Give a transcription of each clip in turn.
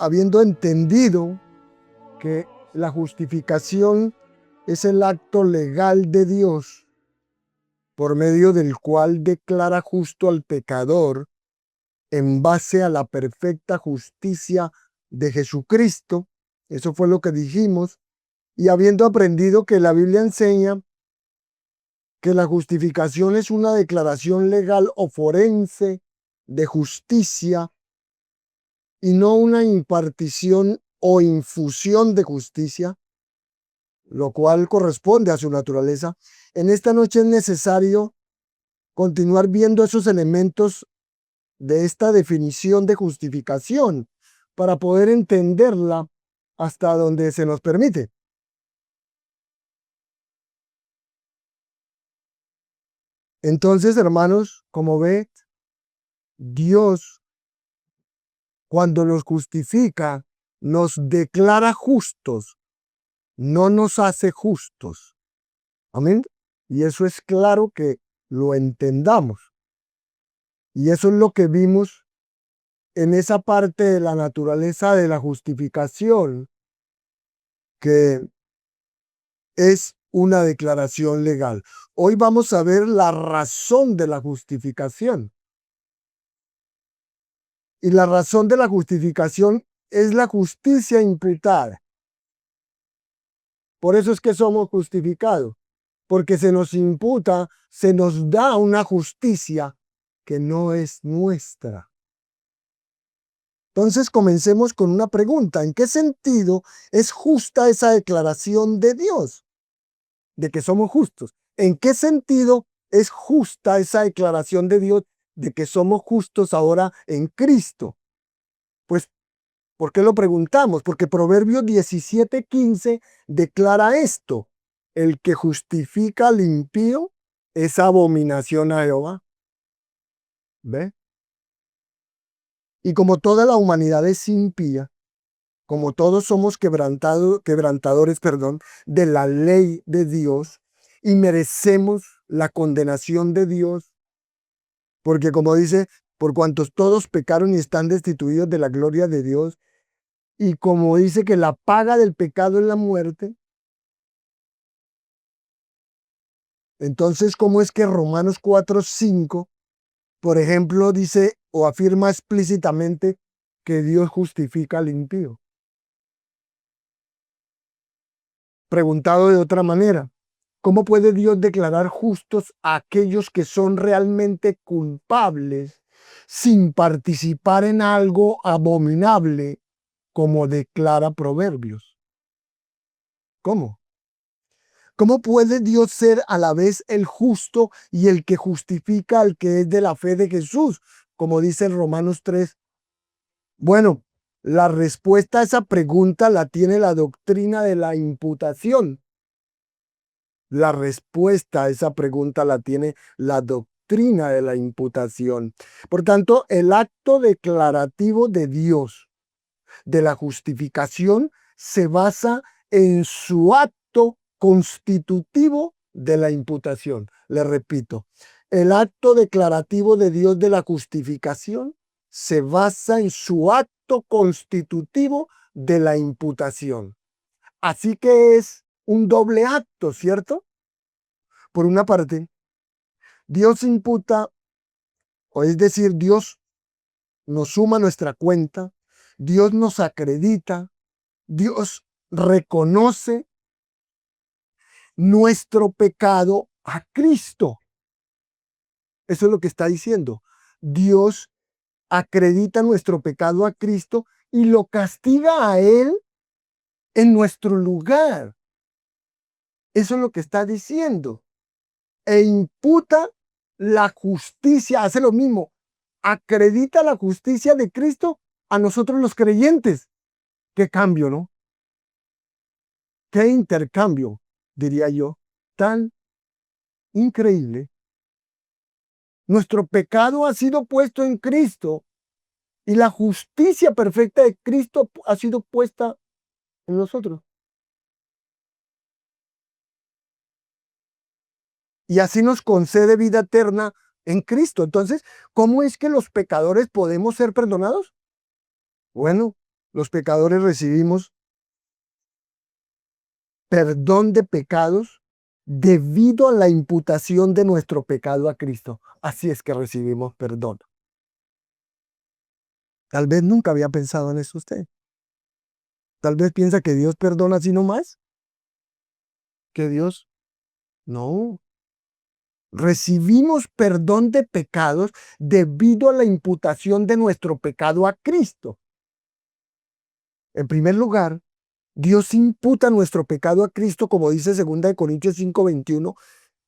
habiendo entendido que la justificación es el acto legal de Dios por medio del cual declara justo al pecador en base a la perfecta justicia de Jesucristo. Eso fue lo que dijimos. Y habiendo aprendido que la Biblia enseña que la justificación es una declaración legal o forense de justicia y no una impartición o infusión de justicia, lo cual corresponde a su naturaleza, en esta noche es necesario continuar viendo esos elementos de esta definición de justificación para poder entenderla hasta donde se nos permite. Entonces, hermanos, como ve, Dios, cuando nos justifica, nos declara justos, no nos hace justos. Amén. Y eso es claro que lo entendamos. Y eso es lo que vimos en esa parte de la naturaleza de la justificación, que es una declaración legal. Hoy vamos a ver la razón de la justificación. Y la razón de la justificación es la justicia imputada. Por eso es que somos justificados, porque se nos imputa, se nos da una justicia que no es nuestra. Entonces comencemos con una pregunta. ¿En qué sentido es justa esa declaración de Dios de que somos justos? ¿En qué sentido es justa esa declaración de Dios de que somos justos ahora en Cristo? Pues, ¿por qué lo preguntamos? Porque Proverbios 17:15 declara esto: el que justifica al impío es abominación a Jehová. ¿Ve? Y como toda la humanidad es impía, como todos somos quebrantadores, de la ley de Dios y merecemos la condenación de Dios, porque como dice, por cuantos todos pecaron y están destituidos de la gloria de Dios, y como dice que la paga del pecado es la muerte, entonces, ¿cómo es que Romanos 4:5, por ejemplo, dice o afirma explícitamente que Dios justifica al impío? Preguntado de otra manera, ¿cómo puede Dios declarar justos a aquellos que son realmente culpables sin participar en algo abominable, como declara Proverbios? ¿Cómo? ¿Cómo puede Dios ser a la vez el justo y el que justifica al que es de la fe de Jesús, como dice en Romanos 3? Bueno, la respuesta a esa pregunta la tiene la doctrina de la imputación. La respuesta a esa pregunta la tiene la doctrina de la imputación. Por tanto, el acto declarativo de Dios de la justificación se basa en su acto constitutivo de la imputación. Le repito, el acto declarativo de Dios de la justificación se basa en su acto constitutivo de la imputación. Así que es un doble acto, ¿cierto? Por una parte, Dios imputa, o es decir, Dios nos suma nuestra cuenta, Dios nos acredita, Dios reconoce nuestro pecado a Cristo. Eso es lo que está diciendo. Dios acredita nuestro pecado a Cristo y lo castiga a Él en nuestro lugar. Eso es lo que está diciendo. E imputa la justicia, hace lo mismo, acredita la justicia de Cristo a nosotros los creyentes. Qué cambio, ¿no? Qué intercambio, diría yo, tan increíble. Nuestro pecado ha sido puesto en Cristo y la justicia perfecta de Cristo ha sido puesta en nosotros. Y así nos concede vida eterna en Cristo. Entonces, ¿cómo es que los pecadores podemos ser perdonados? Bueno, Los pecadores recibimos perdón de pecados debido a la imputación de nuestro pecado a Cristo. Así es que recibimos perdón. Tal vez nunca había pensado en eso usted. Tal vez piensa que Dios perdona así nomás. Que Dios no. Recibimos perdón de pecados debido a la imputación de nuestro pecado a Cristo. En primer lugar, Dios imputa nuestro pecado a Cristo, como dice 2 Corintios 5:21,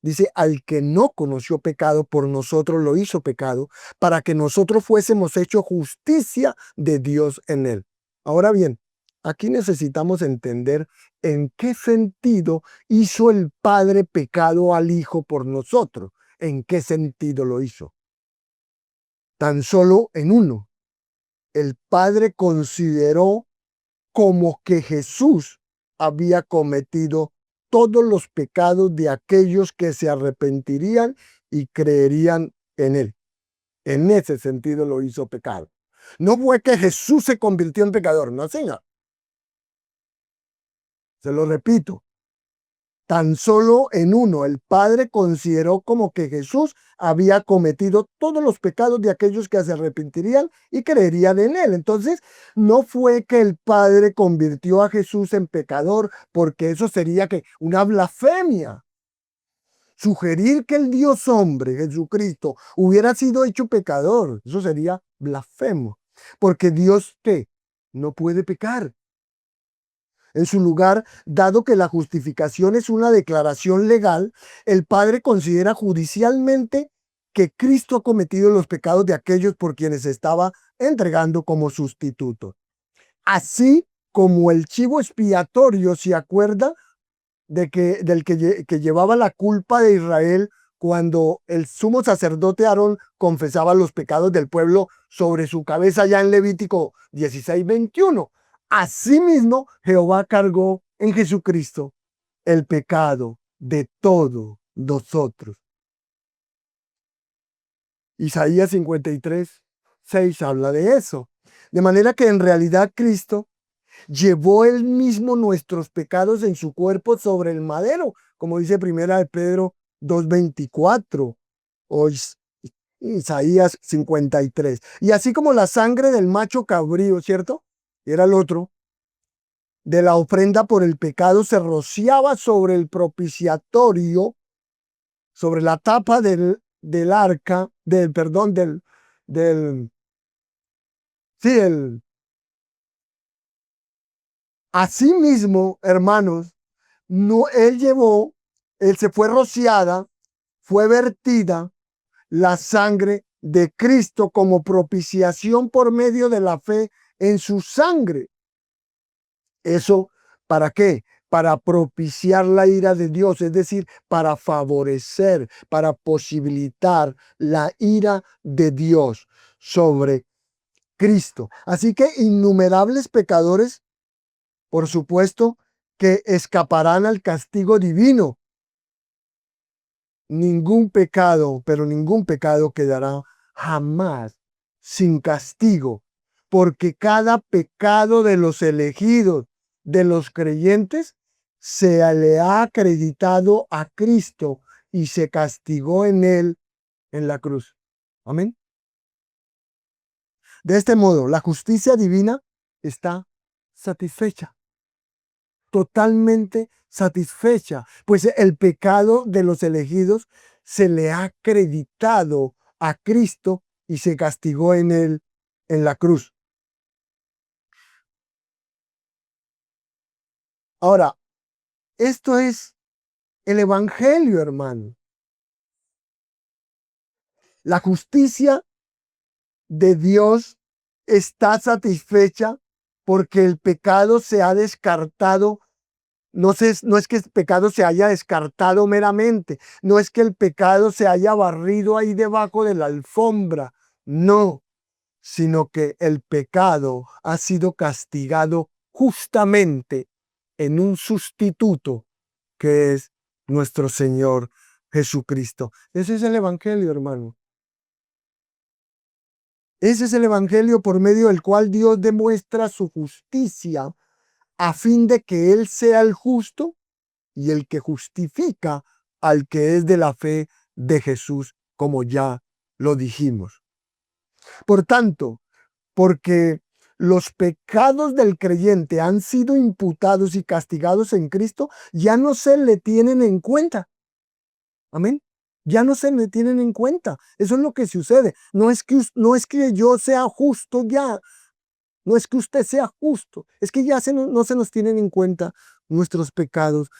dice, al que no conoció pecado, por nosotros lo hizo pecado, para que nosotros fuésemos hechos justicia de Dios en él. Ahora bien, aquí necesitamos entender en qué sentido hizo el Padre pecado al Hijo por nosotros. ¿En qué sentido lo hizo? Tan solo en uno. El Padre consideró como que Jesús había cometido todos los pecados de aquellos que se arrepentirían y creerían en él. En ese sentido lo hizo pecado. No fue que Jesús se convirtió en pecador, no, señor. Se lo repito, tan solo en uno el Padre consideró como que Jesús había cometido todos los pecados de aquellos que se arrepentirían y creerían en él. Entonces, no fue que el Padre convirtió a Jesús en pecador, porque eso sería que una blasfemia. Sugerir que el Dios hombre, Jesucristo, hubiera sido hecho pecador, eso sería blasfemo, porque Dios, ¿qué? No puede pecar. En su lugar, dado que la justificación es una declaración legal, el Padre considera judicialmente que Cristo ha cometido los pecados de aquellos por quienes estaba entregando como sustituto. Así como el chivo expiatorio, ¿se acuerda? Que llevaba la culpa de Israel cuando el sumo sacerdote Aarón confesaba los pecados del pueblo sobre su cabeza ya en Levítico 16:21. Asimismo, Jehová cargó en Jesucristo el pecado de todos nosotros. Isaías 53:6 habla de eso. De manera que en realidad Cristo llevó él mismo nuestros pecados en su cuerpo sobre el madero, como dice Primera de Pedro 2:24 o Isaías 53. Y así como la sangre del macho cabrío, ¿cierto? Era el otro, de la ofrenda por el pecado se rociaba sobre el propiciatorio, sobre la tapa del arca, sí, asimismo, hermanos, no, él se fue rociada, fue vertida la sangre de Cristo como propiciación por medio de la fe en su sangre. ¿Eso para qué? Para propiciar la ira de Dios, es decir, para favorecer, para posibilitar la ira de Dios sobre Cristo. Así que innumerables pecadores, por supuesto, que escaparán al castigo divino. Ningún pecado, pero ningún pecado quedará jamás sin castigo, porque cada pecado de los elegidos, de los creyentes, se le ha acreditado a Cristo y se castigó en él en la cruz. Amén. De este modo, la justicia divina está satisfecha, totalmente satisfecha, pues el pecado de los elegidos se le ha acreditado a Cristo y se castigó en él en la cruz. Ahora, esto es el Evangelio, hermano. La justicia de Dios está satisfecha porque el pecado se ha descartado. No es que el pecado se haya descartado meramente, no es que el pecado se haya barrido ahí debajo de la alfombra, no, sino que el pecado ha sido castigado justamente en un sustituto que es nuestro Señor Jesucristo. Ese es el Evangelio, hermano. Ese es el evangelio por medio del cual Dios demuestra su justicia a fin de que Él sea el justo y el que justifica al que es de la fe de Jesús, como ya lo dijimos. Por tanto, porque los pecados del creyente han sido imputados y castigados en Cristo, ya no se le tienen en cuenta. Amén. Ya no se le tienen en cuenta. Eso es lo que sucede. No es que yo sea justo ya. No es que usted sea justo. Es que ya no se nos tienen en cuenta nuestros pecados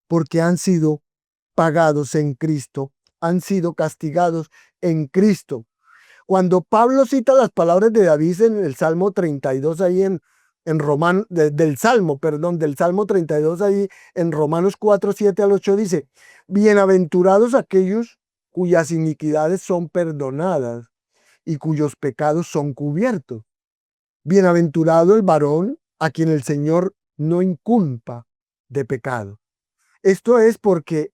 porque han sido pagados en Cristo. Han sido castigados en Cristo. Cuando Pablo cita las palabras de David en el Salmo 32, ahí en del Salmo 32, ahí en Romanos 4, 7 al 8, dice, bienaventurados aquellos cuyas iniquidades son perdonadas y cuyos pecados son cubiertos. Bienaventurado el varón a quien el Señor no inculpa de pecado. Esto es porque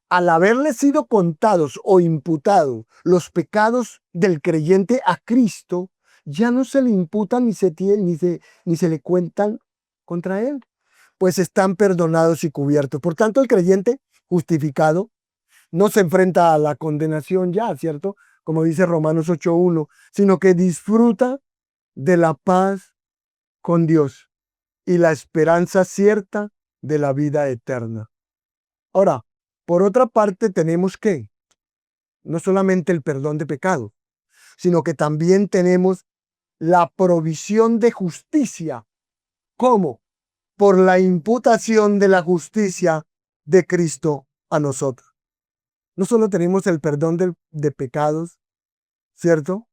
al haberle sido contados o imputados los pecados del creyente a Cristo, ya no se le imputan ni se le cuentan contra él, pues están perdonados y cubiertos. Por tanto, el creyente justificado no se enfrenta a la condenación ya, ¿cierto? Como dice Romanos 8:1, sino que disfruta de la paz con Dios y la esperanza cierta de la vida eterna. Ahora, por otra parte, tenemos que no solamente el perdón de pecado, sino que también tenemos la provisión de justicia. ¿Cómo? Por la imputación de la justicia de Cristo a nosotros. No solo tenemos el perdón de pecados, ¿cierto?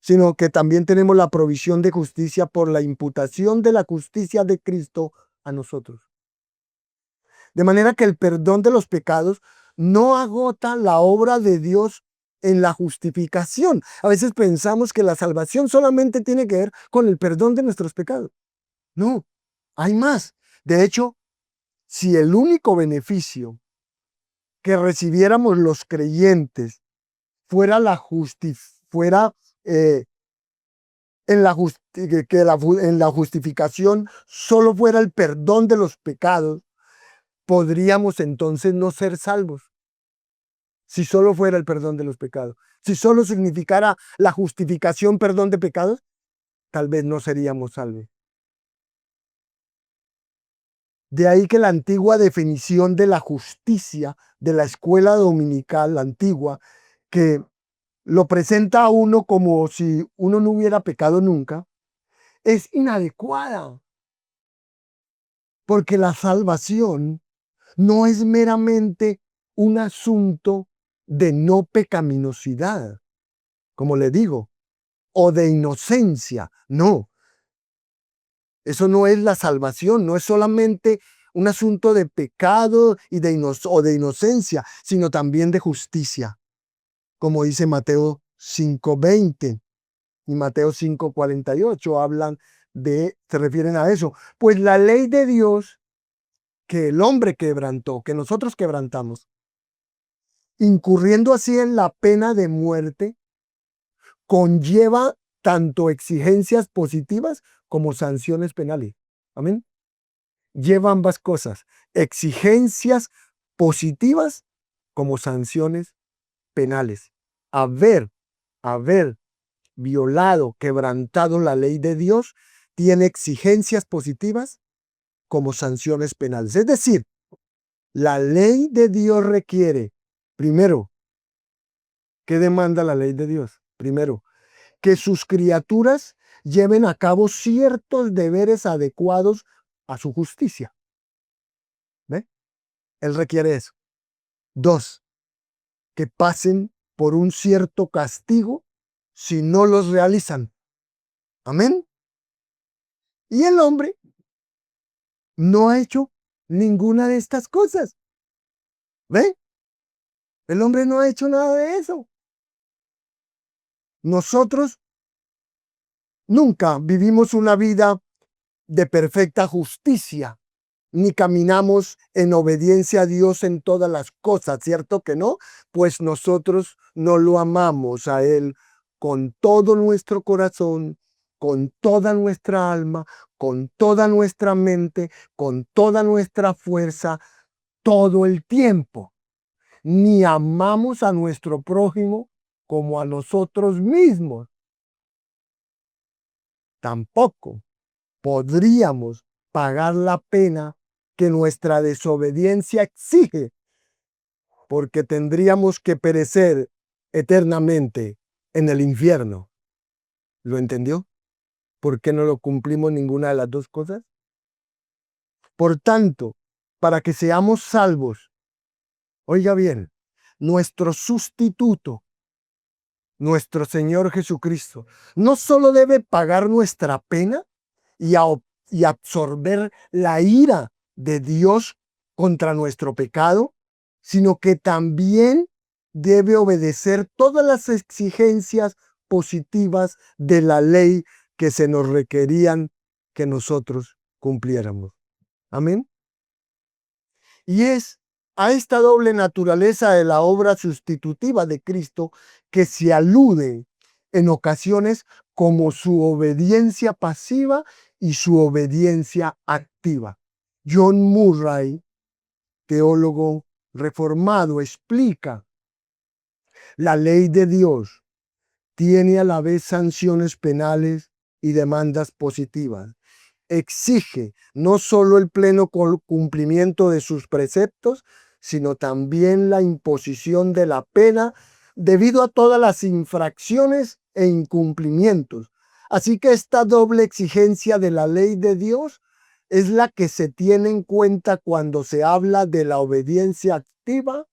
Sino que también tenemos la provisión de justicia por la imputación de la justicia de Cristo a nosotros. De manera que el perdón de los pecados no agota la obra de Dios en la justificación. A veces pensamos que la salvación solamente tiene que ver con el perdón de nuestros pecados. No, hay más. De hecho, si el único beneficio que recibiéramos los creyentes fuera en la justificación solo fuera el perdón de los pecados, podríamos entonces no ser salvos. Si solo fuera el perdón de los pecados, si solo significara la justificación, perdón de pecados, tal vez no seríamos salvos. De ahí que la antigua definición de la justicia de la escuela dominical, la antigua, que lo presenta a uno como si uno no hubiera pecado nunca, es inadecuada. Porque la salvación no es meramente un asunto de no pecaminosidad, como le digo, o de inocencia. No, eso no es la salvación, no es solamente un asunto de pecado o de inocencia, sino también de justicia, como dice Mateo 5:20 y Mateo 5:48 se refieren a eso. Pues la ley de Dios que el hombre quebrantó, que nosotros quebrantamos, incurriendo así en la pena de muerte, conlleva tanto exigencias positivas como sanciones penales. Amén. Lleva ambas cosas, exigencias positivas como sanciones penales. Haber violado, quebrantado la ley de Dios, tiene exigencias positivas como sanciones penales. Es decir, la ley de Dios requiere, primero, ¿qué demanda la ley de Dios? Primero, que sus criaturas lleven a cabo ciertos deberes adecuados a su justicia. ¿Ve? Él requiere eso. Dos, que pasen por un cierto castigo si no los realizan. Amén. Y el hombre no ha hecho ninguna de estas cosas. ¿Ve? El hombre no ha hecho nada de eso. Nosotros nunca vivimos una vida de perfecta justicia, ni caminamos en obediencia a Dios en todas las cosas, ¿cierto que no? Pues nosotros no lo amamos a Él con todo nuestro corazón, con toda nuestra alma, con toda nuestra mente, con toda nuestra fuerza, todo el tiempo. Ni amamos a nuestro prójimo como a nosotros mismos. Tampoco podríamos pagar la pena que nuestra desobediencia exige, porque tendríamos que perecer eternamente en el infierno. ¿Lo entendió? ¿Por qué no lo cumplimos ninguna de las dos cosas? Por tanto, para que seamos salvos, oiga bien, nuestro sustituto, nuestro Señor Jesucristo, no solo debe pagar nuestra pena y absorber la ira de Dios contra nuestro pecado, sino que también debe obedecer todas las exigencias positivas de la ley que se nos requerían que nosotros cumpliéramos. Amén. Y es a esta doble naturaleza de la obra sustitutiva de Cristo que se alude en ocasiones como su obediencia pasiva y su obediencia activa. John Murray, teólogo reformado, explica: la ley de Dios tiene a la vez sanciones penales y demandas positivas. Exige no solo el pleno cumplimiento de sus preceptos, sino también la imposición de la pena debido a todas las infracciones e incumplimientos. Así que esta doble exigencia de la ley de Dios es la que se tiene en cuenta cuando se habla de la obediencia activa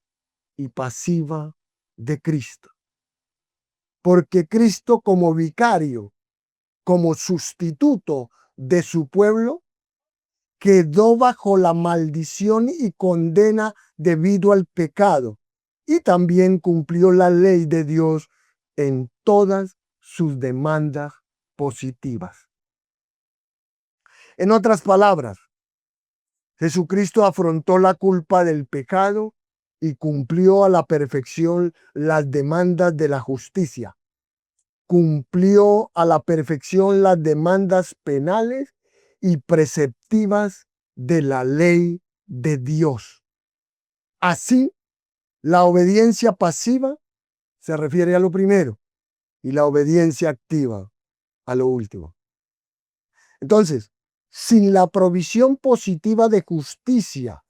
y pasiva de Cristo. Porque Cristo, como vicario, como sustituto de su pueblo, quedó bajo la maldición y condena debido al pecado, y también cumplió la ley de Dios en todas sus demandas positivas. En otras palabras, Jesucristo afrontó la culpa del pecado y cumplió a la perfección las demandas de la justicia. Cumplió a la perfección las demandas penales y preceptivas de la ley de Dios. Así, la obediencia pasiva se refiere a lo primero y la obediencia activa a lo último. Entonces, sin la provisión positiva de justicia,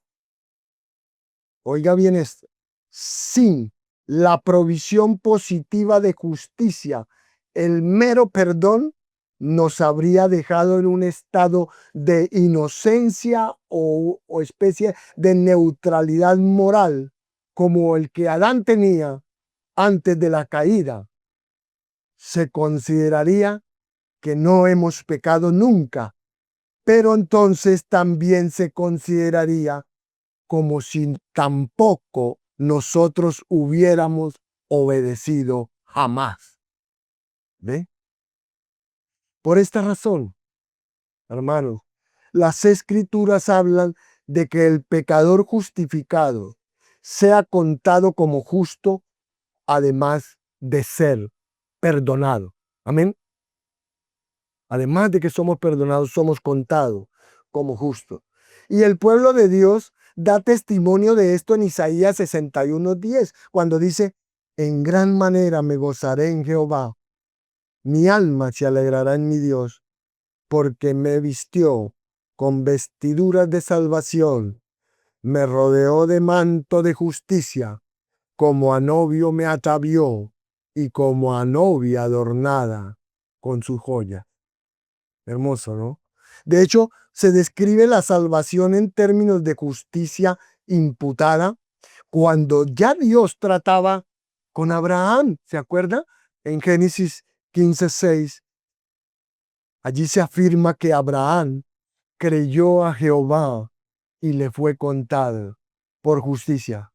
oiga bien esto, sin la provisión positiva de justicia, el mero perdón nos habría dejado en un estado de inocencia o especie de neutralidad moral, como el que Adán tenía antes de la caída. Se consideraría que no hemos pecado nunca, pero entonces también se consideraría como si tampoco nosotros hubiéramos obedecido jamás. ¿Ve? Por esta razón, hermanos, las escrituras hablan de que el pecador justificado sea contado como justo, además de ser perdonado. Amén. Además de que somos perdonados, somos contados como justos. Y el pueblo de Dios da testimonio de esto en Isaías 61:10, cuando dice: en gran manera me gozaré en Jehová, mi alma se alegrará en mi Dios, porque me vistió con vestiduras de salvación, me rodeó de manto de justicia, como a novio me atavió, y como a novia adornada con su joya. Hermoso, ¿no? De hecho, se describe la salvación en términos de justicia imputada cuando ya Dios trataba con Abraham. ¿Se acuerda? En Génesis 15:6, allí se afirma que Abraham creyó a Jehová y le fue contado por justicia.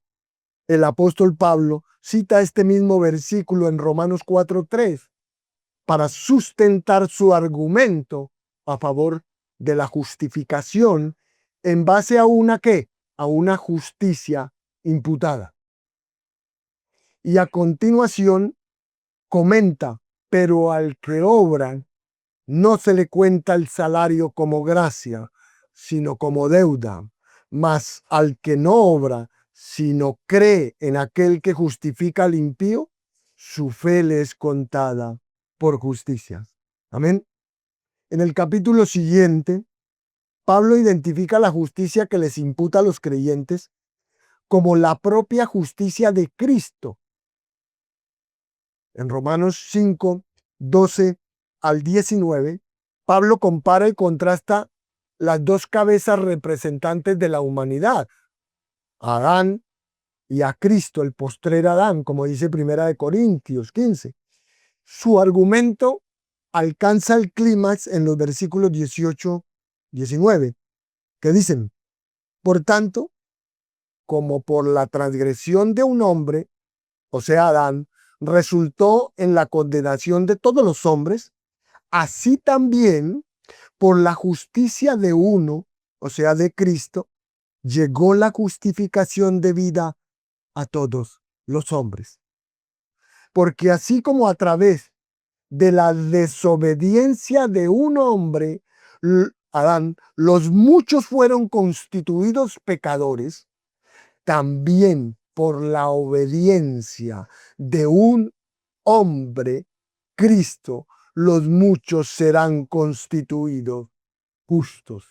El apóstol Pablo cita este mismo versículo en Romanos 4:3 para sustentar su argumento a favor de la justificación en base a una ¿qué? A una justicia imputada. Y a continuación comenta Pero al que obra, no se le cuenta el salario como gracia, sino como deuda. Mas al que no obra, sino cree en aquel que justifica al impío, su fe le es contada por justicia. Amén. En el capítulo siguiente, Pablo identifica la justicia que les imputa a los creyentes como la propia justicia de Cristo. En Romanos 5, 12 al 19, Pablo compara y contrasta las dos cabezas representantes de la humanidad, a Adán y a Cristo, el postrer Adán, como dice Primera de Corintios 15. Su argumento alcanza el clímax en los versículos 18, 19, que dicen: por tanto, como por la transgresión de un hombre, o sea, Adán, resultó en la condenación de todos los hombres, así también por la justicia de uno, o sea, de Cristo, llegó la justificación de vida a todos los hombres. Porque así como a través de la desobediencia de un hombre, Adán, los muchos fueron constituidos pecadores, también por la obediencia de un hombre, Cristo, los muchos serán constituidos justos.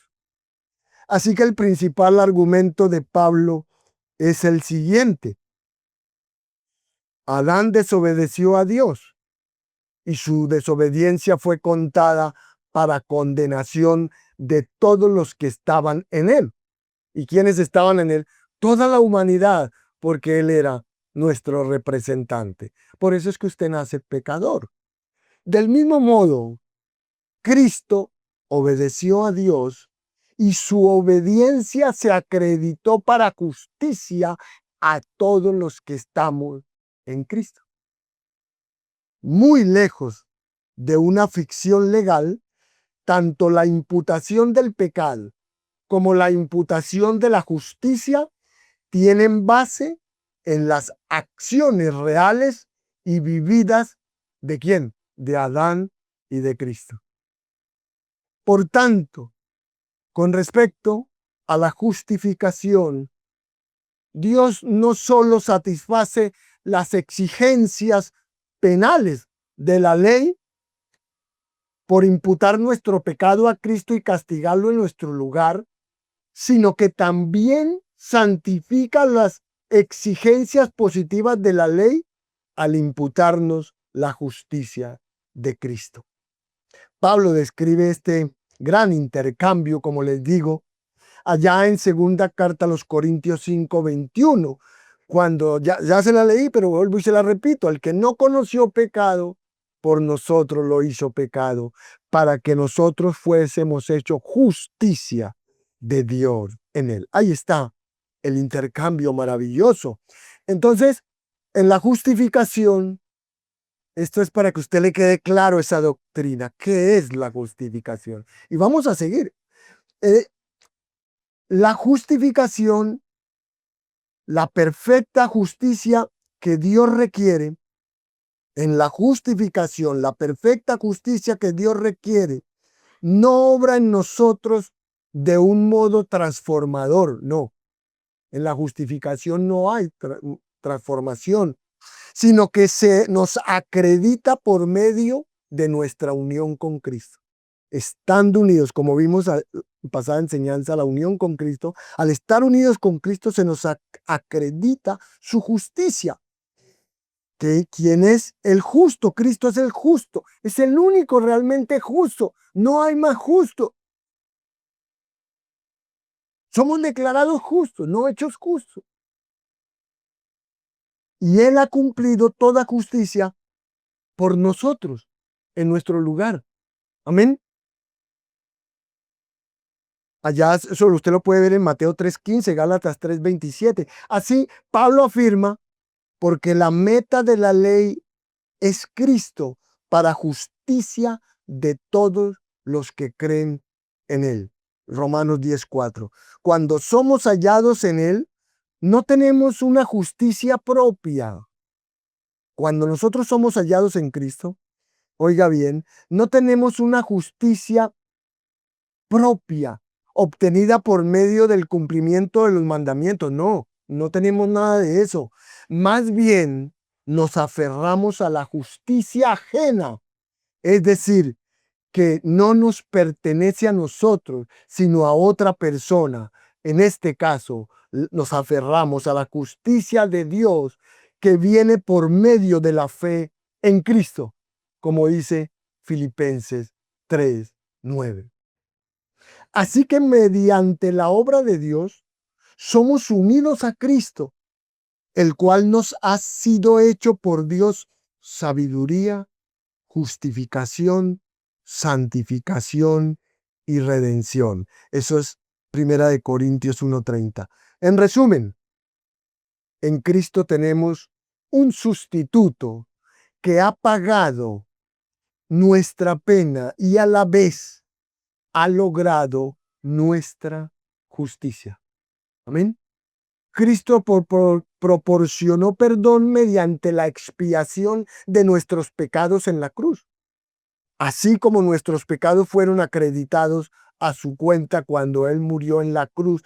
Así que el principal argumento de Pablo es el siguiente: Adán desobedeció a Dios y su desobediencia fue contada para condenación de todos los que estaban en él. ¿Y quiénes estaban en él? Toda la humanidad, porque él era nuestro representante. Por eso es que usted nace pecador. Del mismo modo, Cristo obedeció a Dios y su obediencia se acreditó para justicia a todos los que estamos en Cristo. Muy lejos de una ficción legal, tanto la imputación del pecado como la imputación de la justicia tienen base en las acciones reales y vividas ¿de quién? De Adán y de Cristo. Por tanto, con respecto a la justificación, Dios no solo satisface las exigencias penales de la ley por imputar nuestro pecado a Cristo y castigarlo en nuestro lugar, sino que también santifica las exigencias positivas de la ley al imputarnos la justicia de Cristo. Pablo describe este gran intercambio, como les digo, allá en segunda carta a los Corintios 5, 21, cuando ya se la leí, pero vuelvo y se la repito: el que no conoció pecado, por nosotros lo hizo pecado, para que nosotros fuésemos hechos justicia de Dios en él. Ahí está el intercambio maravilloso. Entonces, en la justificación, esto es para que a usted le quede claro esa doctrina. ¿Qué es la justificación? Y vamos a seguir. La justificación, la perfecta justicia que Dios requiere, en la justificación, la perfecta justicia que Dios requiere, no obra en nosotros de un modo transformador, no. En la justificación no hay transformación, sino que se nos acredita por medio de nuestra unión con Cristo. Estando unidos, como vimos en pasada enseñanza, la unión con Cristo, al estar unidos con Cristo se nos acredita su justicia. ¿Quién es el justo? Cristo es el justo, es el único realmente justo, no hay más justo. Somos declarados justos, no hechos justos. Y Él ha cumplido toda justicia por nosotros, en nuestro lugar. Amén. Allá eso usted lo puede ver en Mateo 3:15, Gálatas 3:27. Así, Pablo afirma: porque la meta de la ley es Cristo para justicia de todos los que creen en Él. Romanos 10:4. Cuando somos hallados en Él, no tenemos una justicia propia. Cuando nosotros somos hallados en Cristo, oiga bien, no tenemos una justicia propia obtenida por medio del cumplimiento de los mandamientos. No, no tenemos nada de eso. Más bien nos aferramos a la justicia ajena, es decir, que no nos pertenece a nosotros, sino a otra persona. En este caso, nos aferramos a la justicia de Dios que viene por medio de la fe en Cristo, como dice Filipenses 3:9. Así que mediante la obra de Dios, somos unidos a Cristo, el cual nos ha sido hecho por Dios sabiduría, justificación, santificación y redención. Eso es Primera de Corintios 1:30. En resumen, en Cristo tenemos un sustituto que ha pagado nuestra pena y a la vez ha logrado nuestra justicia. Amén. Cristo proporcionó perdón mediante la expiación de nuestros pecados en la cruz, así como nuestros pecados fueron acreditados a su cuenta cuando Él murió en la cruz.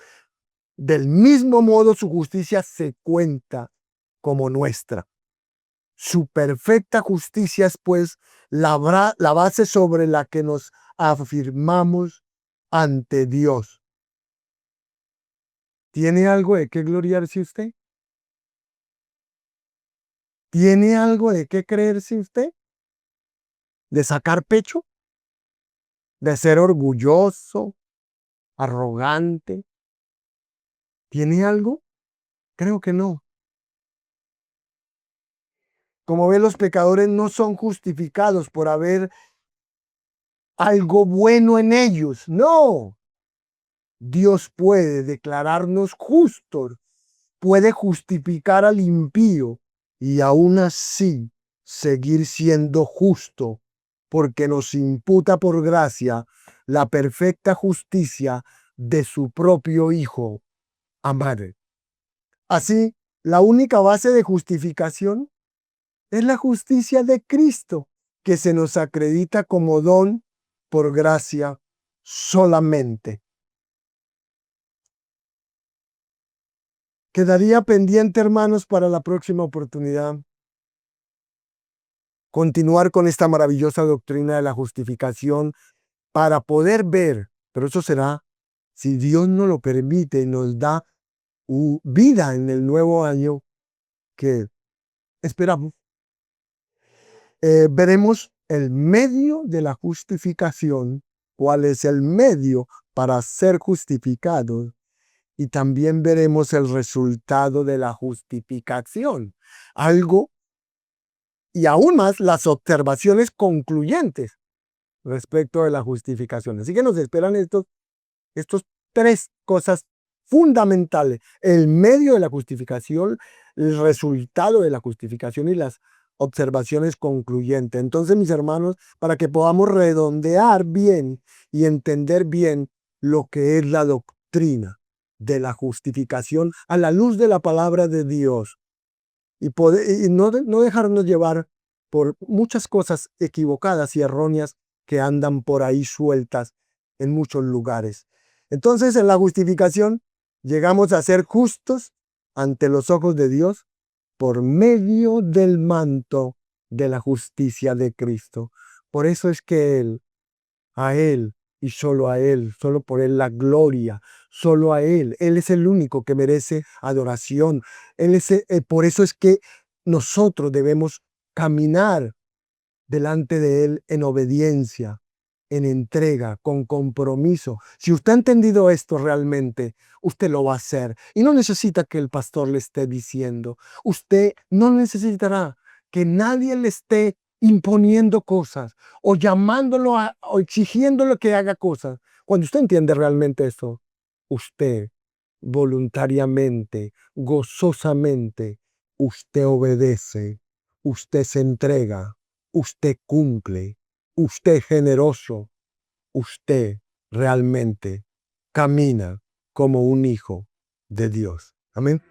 Del mismo modo, su justicia se cuenta como nuestra. Su perfecta justicia es, pues, la base sobre la que nos afirmamos ante Dios. ¿Tiene algo de qué gloriarse usted? ¿Tiene algo de qué creerse usted? ¿De sacar pecho? ¿De ser orgulloso, arrogante? ¿Tiene algo? Creo que no. Como ve, los pecadores no son justificados por haber algo bueno en ellos. No. Dios puede declararnos justos, puede justificar al impío y aún así seguir siendo justo, porque nos imputa por gracia la perfecta justicia de su propio Hijo. Amén. Así, la única base de justificación es la justicia de Cristo, que se nos acredita como don por gracia solamente. Quedaría pendiente, hermanos, para la próxima oportunidad continuar con esta maravillosa doctrina de la justificación para poder ver, pero eso será si Dios nos lo permite y nos da vida en el nuevo año que esperamos. Veremos el medio de la justificación, cuál es el medio para ser justificados, y también veremos el resultado de la justificación, algo y aún más las observaciones concluyentes respecto de la justificación. Así que nos esperan estos tres cosas fundamentales: el medio de la justificación, el resultado de la justificación y las observaciones concluyentes. Entonces, mis hermanos, para que podamos redondear bien y entender bien lo que es la doctrina de la justificación a la luz de la palabra de Dios, y no dejarnos llevar por muchas cosas equivocadas y erróneas que andan por ahí sueltas en muchos lugares. Entonces, en la justificación llegamos a ser justos ante los ojos de Dios por medio del manto de la justicia de Cristo. Por eso es que a Él y solo a Él, solo por Él la gloria, solo a Él. Él es el único que merece adoración. Por eso es que nosotros debemos caminar delante de Él en obediencia, en entrega, con compromiso. Si usted ha entendido esto realmente, usted lo va a hacer. Y no necesita que el pastor le esté diciendo. Usted no necesitará que nadie le esté imponiendo cosas o llamándolo o exigiéndole que haga cosas. Cuando usted entiende realmente eso, usted voluntariamente, gozosamente, usted obedece, usted se entrega, usted cumple, usted es generoso, usted realmente camina como un hijo de Dios. Amén.